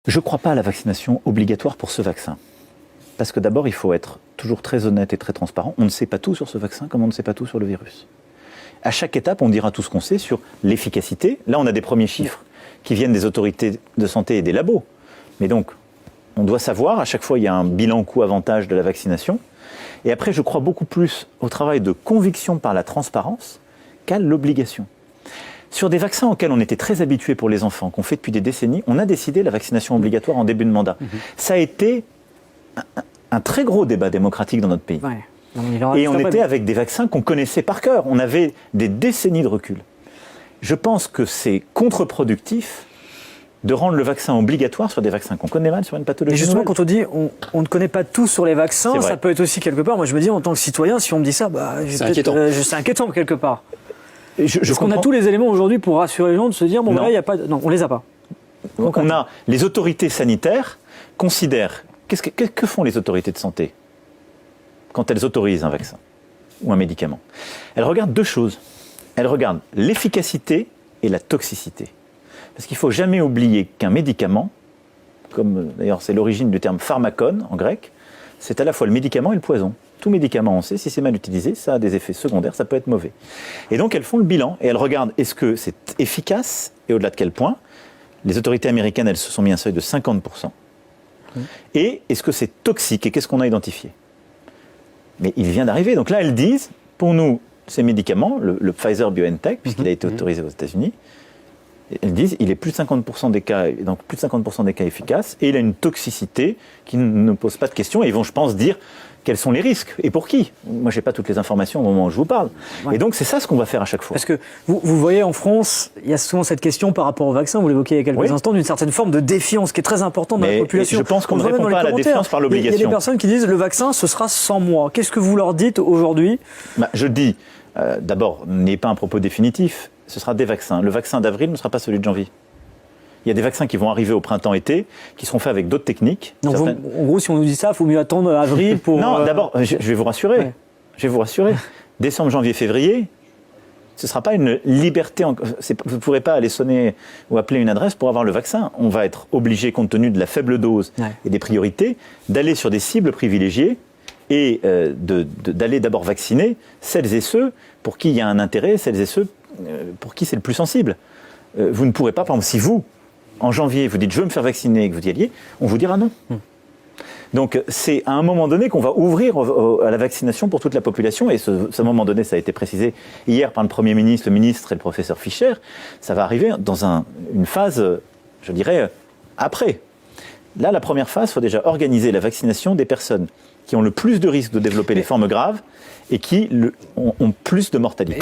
Je ne crois pas à la vaccination obligatoire pour ce vaccin. Parce que d'abord, il faut être toujours très honnête et très transparent. On ne sait pas tout sur ce vaccin comme on ne sait pas tout sur le virus. À chaque étape, on dira tout ce qu'on sait sur l'efficacité. Là, on a des premiers chiffres qui viennent des autorités de santé et des labos. Mais donc, on doit savoir, à chaque fois, il y a un bilan coût-avantage de la vaccination. Et après, je crois beaucoup plus au travail de conviction par la transparence qu'à l'obligation. Sur des vaccins auxquels on était très habitués pour les enfants, qu'on fait depuis des décennies, on a décidé la vaccination obligatoire en début de mandat. Ça a été un très gros débat démocratique dans notre pays. Ouais. Et on était avec des vaccins qu'on connaissait par cœur. On avait des décennies de recul. Je pense que c'est contre-productif de rendre le vaccin obligatoire sur des vaccins qu'on connaît mal, sur une pathologie. Mais justement, quand on dit on ne connaît pas tout sur les vaccins, ça peut être aussi quelque part. Moi, je me dis, en tant que citoyen, si on me dit ça, c'est inquiétant. C'est inquiétant quelque part. Est-ce qu'on a tous les éléments aujourd'hui pour rassurer les gens de se dire, bon, là, il n'y a pas. Non, on les a pas. Donc, on a les autorités sanitaires considèrent. Que font les autorités de santé quand elles autorisent un vaccin ou un médicament? Elles regardent deux choses. Elles regardent l'efficacité et la toxicité. Parce qu'il ne faut jamais oublier qu'un médicament, comme d'ailleurs c'est l'origine du terme pharmakon en grec, c'est à la fois le médicament et le poison. Tout médicament, on sait, si c'est mal utilisé, ça a des effets secondaires, ça peut être mauvais. Et donc elles font le bilan et elles regardent est-ce que c'est efficace et au-delà de quel point. Les autorités américaines, elles se sont mis un seuil de 50%. Et est-ce que c'est toxique et qu'est-ce qu'on a identifié? Mais il vient d'arriver. Donc là, elles disent, pour nous, ces médicaments, le Pfizer-BioNTech, puisqu'il a été autorisé aux États-Unis, elles disent il est plus de 50% des cas, donc plus de 50% des cas efficaces, et il a une toxicité qui ne pose pas de questions. Et ils vont, je pense, dire quels sont les risques et pour qui. Moi, je n'ai pas toutes les informations au moment où je vous parle. Ouais. Et donc, c'est ça ce qu'on va faire à chaque fois. Parce que vous voyez, en France, il y a souvent cette question par rapport au vaccin, vous l'évoquiez il y a quelques instants, d'une certaine forme de défiance qui est très importante dans la population. Je pense qu'on ne répond pas à la défiance par l'obligation. Il y a des personnes qui disent le vaccin, ce sera sans moi. Qu'est-ce que vous leur dites aujourd'hui? Je dis, d'abord, n'ayez pas un propos définitif. Ce sera des vaccins. Le vaccin d'avril ne sera pas celui de janvier. Il y a des vaccins qui vont arriver au printemps-été, qui seront faits avec d'autres techniques. Donc en gros, si on nous dit ça, il faut mieux attendre avril pour... Non, d'abord, je vais vous rassurer. Ouais. Je vais vous rassurer. Décembre, janvier, février, ce ne sera pas une liberté. Vous ne pourrez pas aller sonner ou appeler une adresse pour avoir le vaccin. On va être obligé, compte tenu de la faible dose et des priorités, d'aller sur des cibles privilégiées et d'aller d'abord vacciner celles et ceux pour qui il y a un intérêt, celles et ceux pour qui c'est le plus sensible. Vous ne pourrez pas, par exemple, si vous, en janvier, vous dites « je veux me faire vacciner » et que vous y alliez, on vous dira non. Donc c'est à un moment donné qu'on va ouvrir à la vaccination pour toute la population, et ce moment donné, ça a été précisé hier par le Premier ministre, le ministre et le professeur Fischer, ça va arriver dans une phase, je dirais, après. Là, la première phase, il faut déjà organiser la vaccination des personnes qui ont le plus de risques de développer les formes graves et qui ont plus de mortalité.